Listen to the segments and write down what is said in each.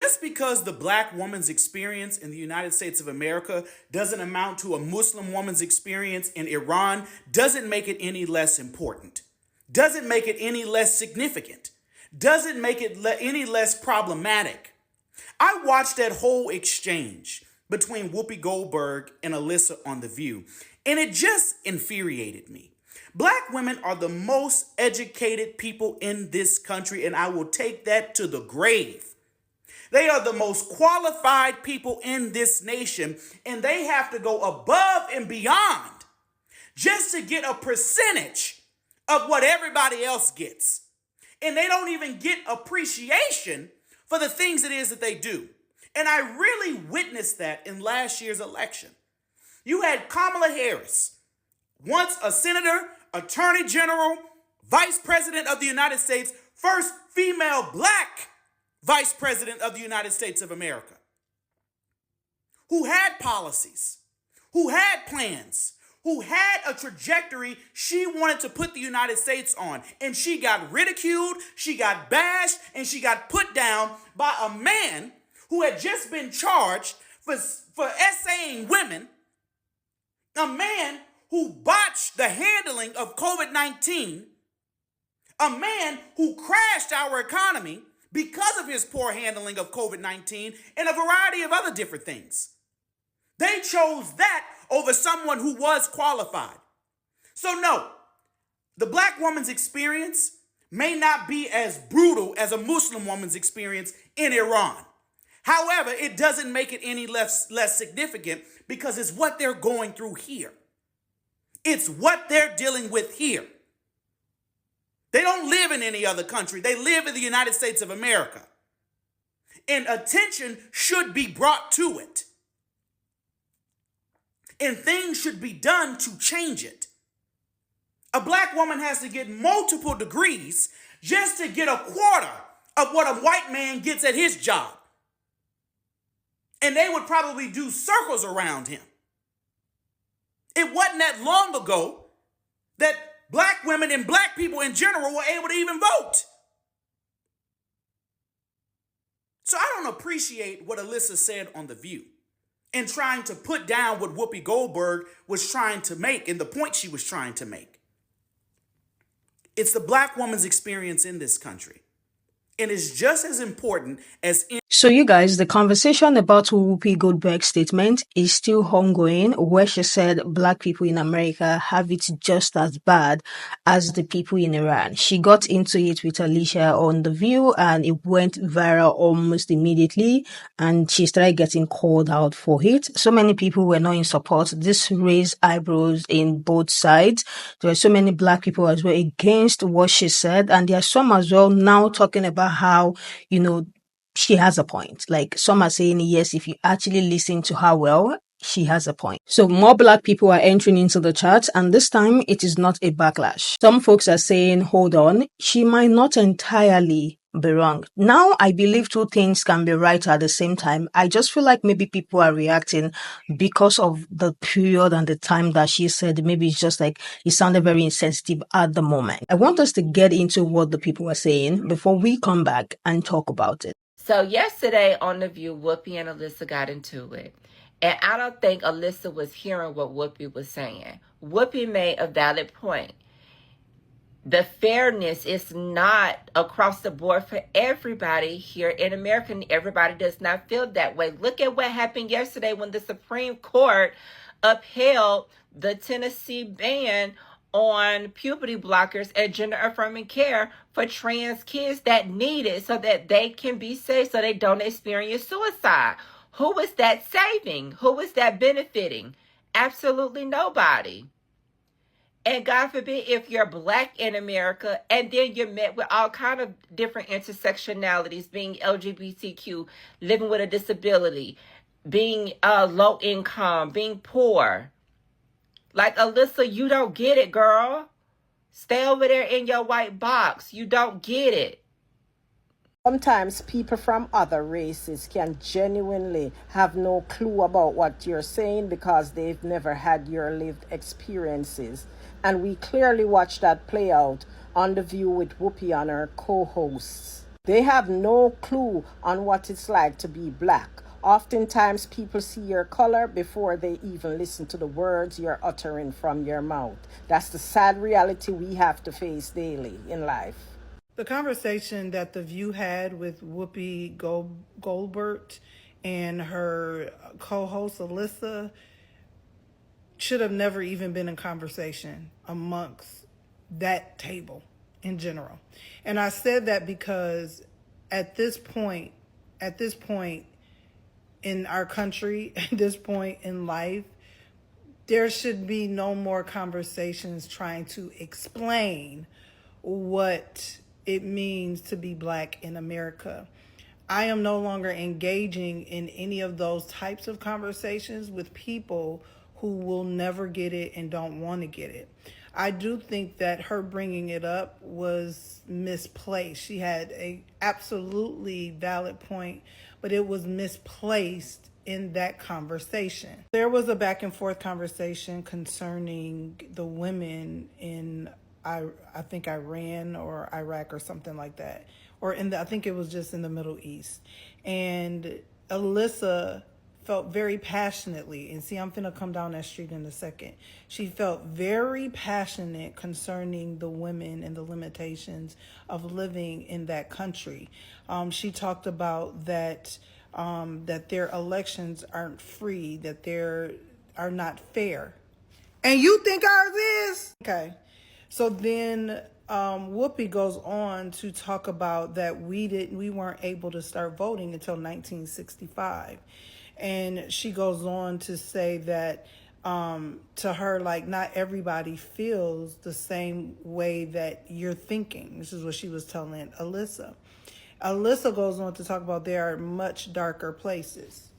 Just because the black woman's experience in the United States of America doesn't amount to a Muslim woman's experience in Iran doesn't make it any less important, doesn't make it any less significant, doesn't make it any less problematic. I watched that whole exchange between Whoopi Goldberg and Alyssa on The View, and it just infuriated me. Black women are the most educated people in this country, and I will take that to the grave. They are the most qualified people in this nation, and they have to go above and beyond just to get a percentage of what everybody else gets. And they don't even get appreciation for the things it is that they do. And I really witnessed that in last year's election. You had Kamala Harris, once a senator, attorney general, vice president of the United States, first female black vice president of the United States of America, who had policies, who had plans, who had a trajectory she wanted to put the United States on. And she got ridiculed, she got bashed, and she got put down by a man who had just been charged for essaying women, a man who botched the handling of COVID-19, a man who crashed our economy because of his poor handling of COVID-19 and a variety of other different things. They chose that over someone who was qualified. So no, the black woman's experience may not be as brutal as a Muslim woman's experience in Iran. However, it doesn't make it any less significant because it's what they're going through here. It's what they're dealing with here. They don't live in any other country. They live in the United States of America. And attention should be brought to it. And things should be done to change it. A black woman has to get multiple degrees just to get a quarter of what a white man gets at his job. And they would probably do circles around him. It wasn't that long ago that black women and black people in general were able to even vote. So I don't appreciate what Alyssa said on The View and trying to put down what Whoopi Goldberg was trying to make and the point she was trying to make. It's the black woman's experience in this country. And it's just as important as So you guys, the conversation about Whoopi Goldberg's statement is still ongoing, where she said black people in America have it just as bad as the people in Iran. She got into it with Alicia on The View and it went viral almost immediately and she started getting called out for it. So many people were not in support. This raised eyebrows in both sides. There were so many black people as well against what she said, and there are some as well now talking about how, she has a point. Like some are saying, yes, if you actually listen to her well, she has a point. So more black people are entering into the chat, and this time it is not a backlash. Some folks are saying, hold on, she might not entirely be wrong. Now, I believe two things can be right at the same time. I just feel like maybe people are reacting because of the period and the time that she said. Maybe it's just like it sounded very insensitive at the moment. I want us to get into what the people are saying before we come back and talk about it. So yesterday on The View, Whoopi and Alyssa got into it. And I don't think Alyssa was hearing what Whoopi was saying. Whoopi made a valid point. The fairness is not across the board for everybody here in America. And everybody does not feel that way. Look at what happened yesterday when the Supreme Court upheld the Tennessee ban on puberty blockers and gender affirming care for trans kids that need it so that they can be safe, so they don't experience suicide. Who is that saving? Who is that benefiting? Absolutely nobody. And God forbid if you're black in America and then you're met with all kind of different intersectionalities, being LGBTQ, living with a disability, being low income, being poor. Like, Alyssa, you don't get it, girl. Stay over there in your white box. You don't get it. Sometimes people from other races can genuinely have no clue about what you're saying because they've never had your lived experiences. And we clearly watched that play out on The View with Whoopi and her co-hosts. They have no clue on what it's like to be black. Oftentimes, people see your color before they even listen to the words you're uttering from your mouth. That's the sad reality we have to face daily in life. The conversation that The View had with Whoopi Goldberg and her co-host Alyssa should have never even been in conversation amongst that table in general. And I said that because at this point in our country, at this point in life, there should be no more conversations trying to explain what it means to be black in America. I am no longer engaging in any of those types of conversations with people who will never get it and don't want to get it. I do think that her bringing it up was misplaced. She had a absolutely valid point, but it was misplaced in that conversation. There was a back and forth conversation concerning the women in I think Iran or Iraq or something like that, or I think it was just in the Middle East. And Alyssa felt very passionately, and see, I'm finna come down that street in a second. She felt very passionate concerning the women and the limitations of living in that country. She talked about that their elections aren't free, that they are not fair. And you think ours is? Okay. So then Whoopi goes on to talk about that we weren't able to start voting until 1965. And she goes on to say that to her, like, not everybody feels the same way that you're thinking. This is what she was telling Alyssa. Alyssa goes on to talk about there are much darker places.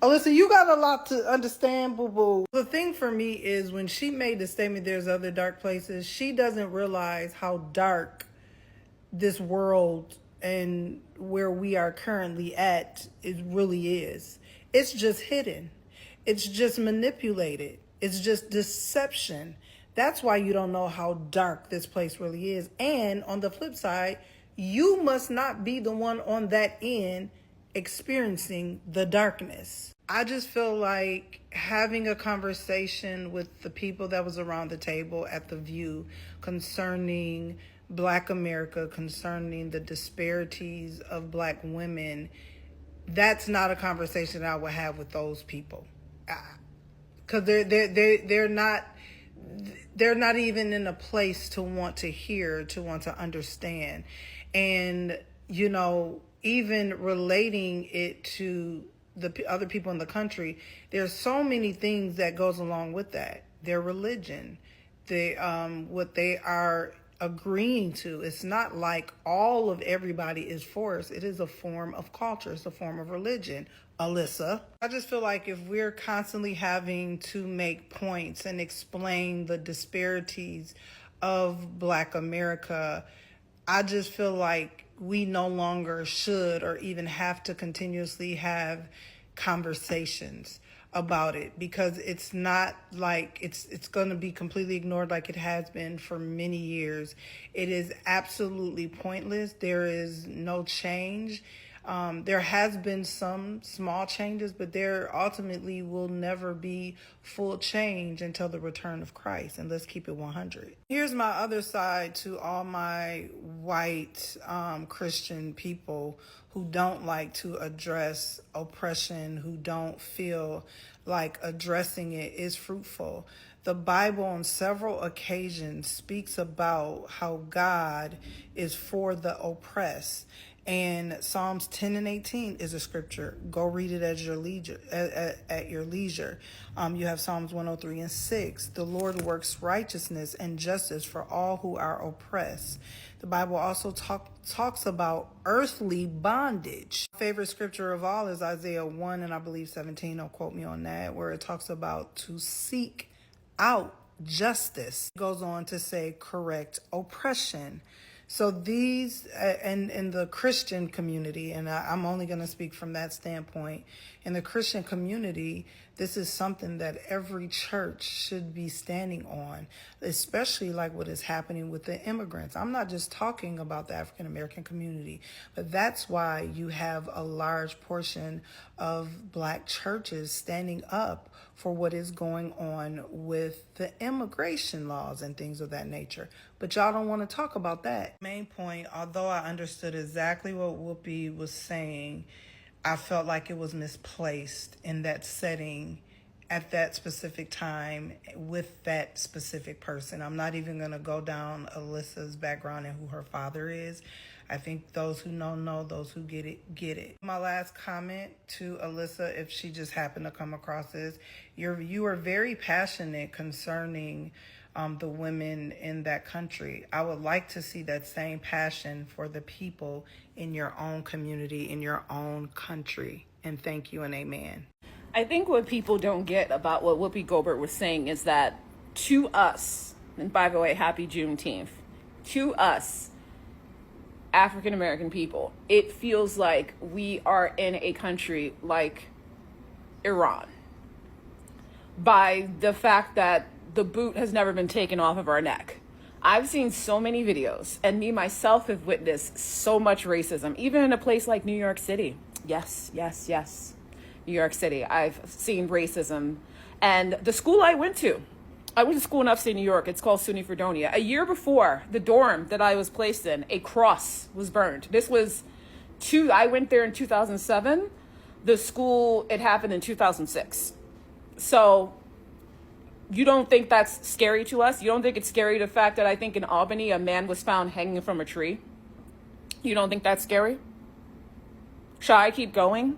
Alyssa, you got a lot to understand, boo-boo. The thing for me is when she made the statement, there's other dark places, she doesn't realize how dark this world and where we are currently at, it really is. It's just hidden. It's just manipulated. It's just deception. That's why you don't know how dark this place really is. And on the flip side, you must not be the one on that end experiencing the darkness. I just feel like having a conversation with the people that was around the table at The View concerning Black America, concerning the disparities of Black women, that's not a conversation I would have with those people, because they're not even in a place to want to hear, to want to understand. And you know, even relating it to the other people in the country, there's so many things that goes along with that. Their religion, what they are agreeing to. It's not like all of everybody is for us. It is a form of culture. It's a form of religion. Alyssa, I just feel like if we're constantly having to make points and explain the disparities of Black America, I just feel like we no longer should or even have to continuously have conversations about it, because it's not like it's going to be completely ignored like it has been for many years. It is absolutely pointless. There is no change. There has been some small changes, but there ultimately will never be full change until the return of Christ. And let's keep it 100. Here's my other side to all my white Christian people who don't like to address oppression, who don't feel like addressing it is fruitful. The Bible on several occasions speaks about how God is for the oppressed. And Psalms 10 and 18 is a scripture. Go read it at your leisure. You have Psalms 103 and 6. The Lord works righteousness and justice for all who are oppressed. The Bible also talks about earthly bondage. My favorite scripture of all is Isaiah 1 and I believe 17. Don't quote me on that, where it talks about to seek out justice. It goes on to say correct oppression. So these, and in the Christian community, and I'm only going to speak from that standpoint, in the Christian community, this is something that every church should be standing on, especially like what is happening with the immigrants. I'm not just talking about the African American community, but that's why you have a large portion of Black churches standing up for what is going on with the immigration laws and things of that nature. But y'all don't want to talk about that. Main point, although I understood exactly what Whoopi was saying, I felt like it was misplaced in that setting at that specific time with that specific person. I'm not even going to go down Alyssa's background and who her father is. I think those who know, those who get it, get it. My last comment to Alyssa, if she just happened to come across this, you are very passionate concerning the women in that country. I would like to see that same passion for the people in your own community, in your own country. And thank you and amen. I think what people don't get about what Whoopi Goldberg was saying is that to us, and by the way, happy Juneteenth, to us, African American people, it feels like we are in a country like Iran by the fact that the boot has never been taken off of our neck. I've seen so many videos, and me myself have witnessed so much racism, even in a place like New York City. Yes. New York City, I've seen racism. And the school I went to school in upstate New York. It's called SUNY Fredonia. A year before, the dorm that I was placed in, a cross was burned. I went there in 2007. The school, it happened in 2006. So you don't think that's scary to us? You don't think it's scary the fact that I think in Albany, a man was found hanging from a tree? You don't think that's scary? Shall I keep going?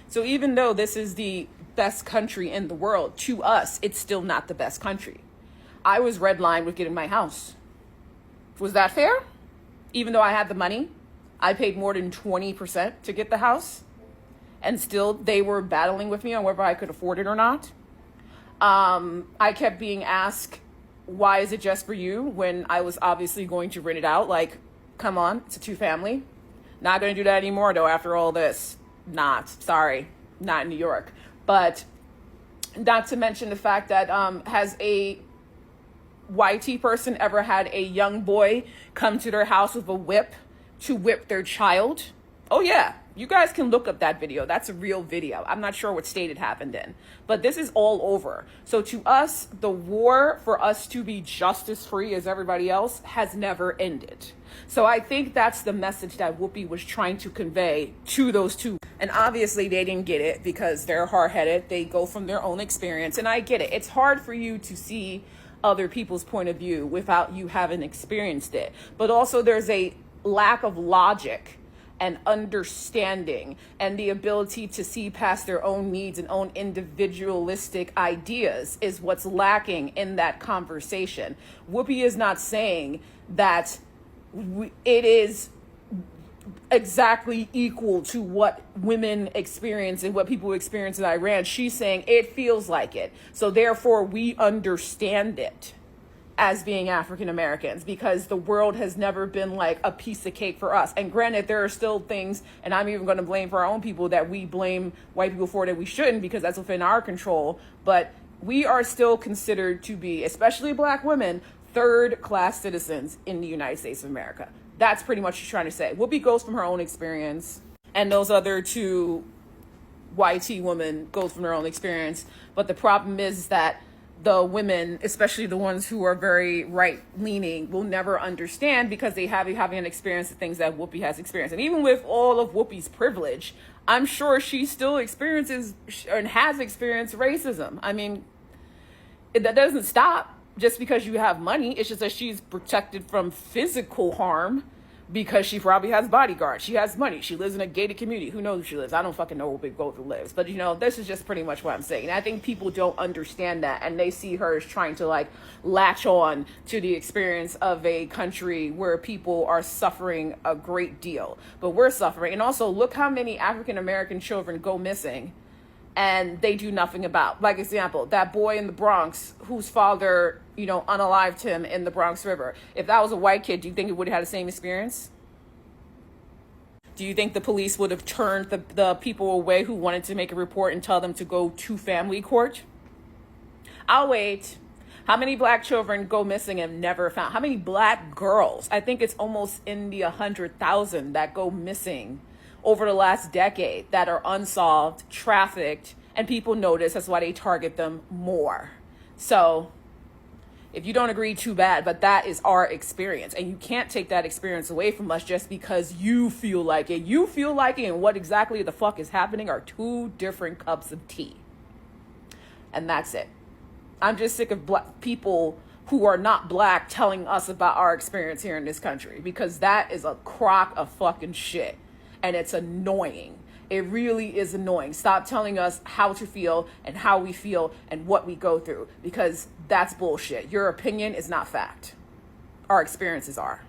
So even though this is the best country in the world, to us, it's still not the best country. I was redlined with getting my house. Was that fair? Even though I had the money, I paid more than 20% to get the house, and still they were battling with me on whether I could afford it or not. I kept being asked, why is it just for you, when I was obviously going to rent it out? Like, come on, it's a 2-family. Not going to do that anymore, though, after all this. Sorry, not in New York. But not to mention the fact that has a YT person ever had a young boy come to their house with a whip to whip their child? Oh yeah, you guys can look up that video. That's a real video. I'm not sure what state it happened in, but this is all over. So to us, the war for us to be just as free as everybody else has never ended. So I think that's the message that Whoopi was trying to convey to those two. And obviously they didn't get it because they're hard-headed. They go from their own experience. And I get it. It's hard for you to see other people's point of view without you having experienced it. But also there's a lack of logic and understanding and the ability to see past their own needs and own individualistic ideas is what's lacking in that conversation. Whoopi is not saying that it is exactly equal to what women experience and what people experience in Iran. She's saying it feels like it. So therefore we understand it as being African Americans, because the world has never been like a piece of cake for us. And granted, there are still things, and I'm even going to blame for our own people, that we blame white people for that we shouldn't, because that's within our control. But we are still considered to be, especially Black women, third-class citizens in the United States of America. That's pretty much what she's trying to say. Whoopi goes from her own experience, and those other two YT women goes from their own experience. But the problem is that the women, especially the ones who are very right-leaning, will never understand because they haven't experienced the things that Whoopi has experienced. And even with all of Whoopi's privilege, I'm sure she still experiences and has experienced racism. I mean, that doesn't stop just because you have money. It's just that she's protected from physical harm because she probably has bodyguards. She has money. She lives in a gated community. Who knows who she lives? I don't fucking know where Big Golden lives. But, you know, this is just pretty much what I'm saying. And I think people don't understand that. And they see her as trying to, like, latch on to the experience of a country where people are suffering a great deal. But we're suffering. And also, look how many African-American children go missing and they do nothing about. Like example, that boy in the Bronx whose father, unalived him in the Bronx River. If that was a white kid, do you think it would have had the same experience? Do you think the police would have turned the people away who wanted to make a report and tell them to go to family court? I'll wait. How many black children go missing and never found? How many black girls? I think it's almost in the 100,000 that go missing over the last decade that are unsolved, trafficked, and people notice. That's why they target them more. So if you don't agree, too bad, but that is our experience. And you can't take that experience away from us just because you feel like it. You feel like it, and what exactly the fuck is happening are two different cups of tea. And that's it. I'm just sick of black people who are not black telling us about our experience here in this country, because that is a crock of fucking shit. And it's annoying. It really is annoying. Stop telling us how to feel and how we feel and what we go through, because that's bullshit. Your opinion is not fact. Our experiences are.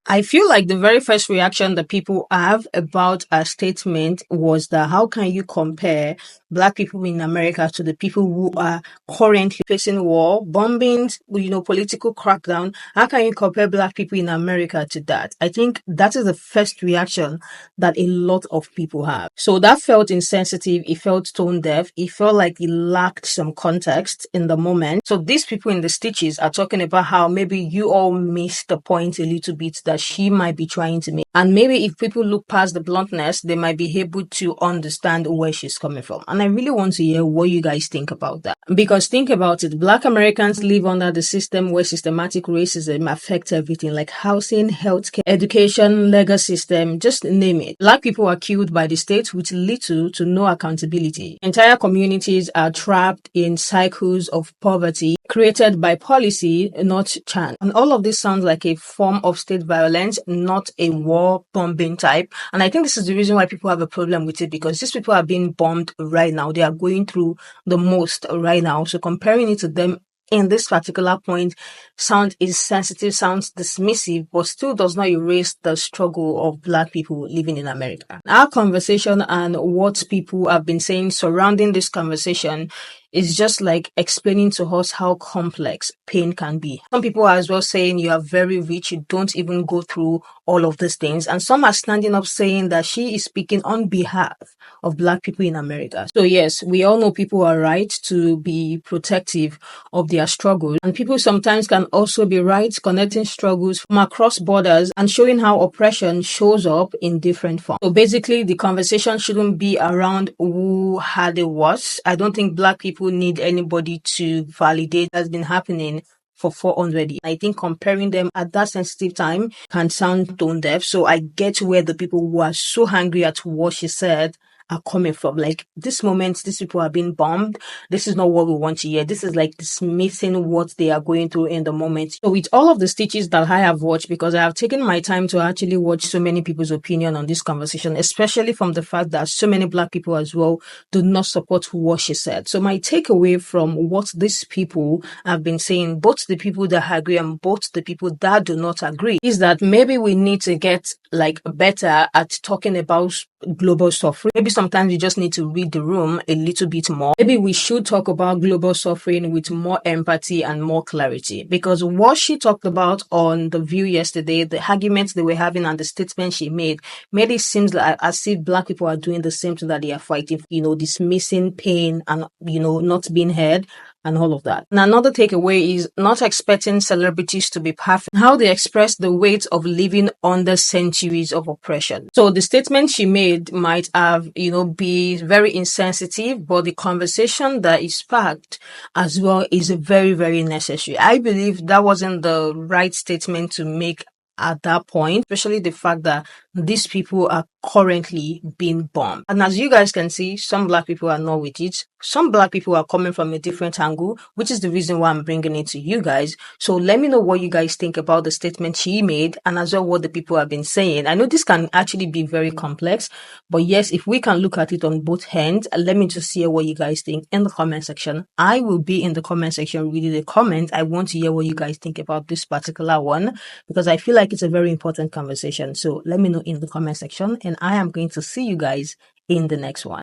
I feel like the very first reaction that people have about a statement was that how can you compare black people in America to the people who are currently facing war, bombings, political crackdown? How can you compare black people in America to that? I think that is the first reaction that a lot of people have. So that felt insensitive. It felt tone deaf. It felt like it lacked some context in the moment. So these people in the stitches are talking about how maybe you all missed the point a little bit that she might be trying to make. And maybe if people look past the bluntness, they might be able to understand where she's coming from. And I really want to hear what you guys think about that. Because think about it, black Americans live under the system where systematic racism affects everything, like housing, healthcare, education, legal system, just name it. Black people are killed by the state with little to no accountability. Entire communities are trapped in cycles of poverty created by policy, not chance. And all of this sounds like a form of state violence, not a war bombing type. And I think this is the reason why people have a problem with it, because these people are being bombed right now. They are going through the most right now. So comparing it to them in this particular point sounds insensitive, sounds dismissive, but still does not erase the struggle of black people living in America. Our conversation and what people have been saying surrounding this conversation is just like explaining to us how complex pain can be. Some people are as well saying you are very rich, you don't even go through all of these things. And some are standing up saying that she is speaking on behalf of black people in America. So yes, we all know people are right to be protective of their struggles. And people sometimes can also be right connecting struggles from across borders and showing how oppression shows up in different forms. So basically, the conversation shouldn't be around who had it worse. I don't think black people need anybody to validate that's been happening for 400 years. I think comparing them at that sensitive time can sound tone deaf. So I get where the people who are so angry at what she said are coming from. Like, this moment, these people are being bombed. This is not what we want to hear. This is like dismissing what they are going through in the moment. So with all of the stitches that I have watched, because I have taken my time to actually watch so many people's opinion on this conversation, especially from the fact that so many black people as well do not support what she said. So my takeaway from what these people have been saying, both the people that agree and both the people that do not agree, is that maybe we need to get like better at talking about global suffering. Maybe sometimes you just need to read the room a little bit more. Maybe we should talk about global suffering with more empathy and more clarity, because what she talked about on The View yesterday, the arguments they were having and the statement she made it seem like as if black people are doing the same thing that they are fighting, dismissing pain and, not being heard and all of that. And another takeaway is not expecting celebrities to be perfect, how they express the weight of living under centuries of oppression. So the statement she made might have, be very insensitive, but the conversation that is sparked as well is very, very necessary. I believe that wasn't the right statement to make at that point, especially the fact that these people are currently being bombed. And as you guys can see, some black people are not with it. Some black people are coming from a different angle, which is the reason why I'm bringing it to you guys. So let me know what you guys think about the statement she made and as well what the people have been saying. I know this can actually be very complex, but yes, if we can look at it on both ends, let me just hear what you guys think in the comment section. I will be in the comment section reading the comments. I want to hear what you guys think about this particular one, because I feel like it's a very important conversation. So let me know in the comment section, and I am going to see you guys in the next one.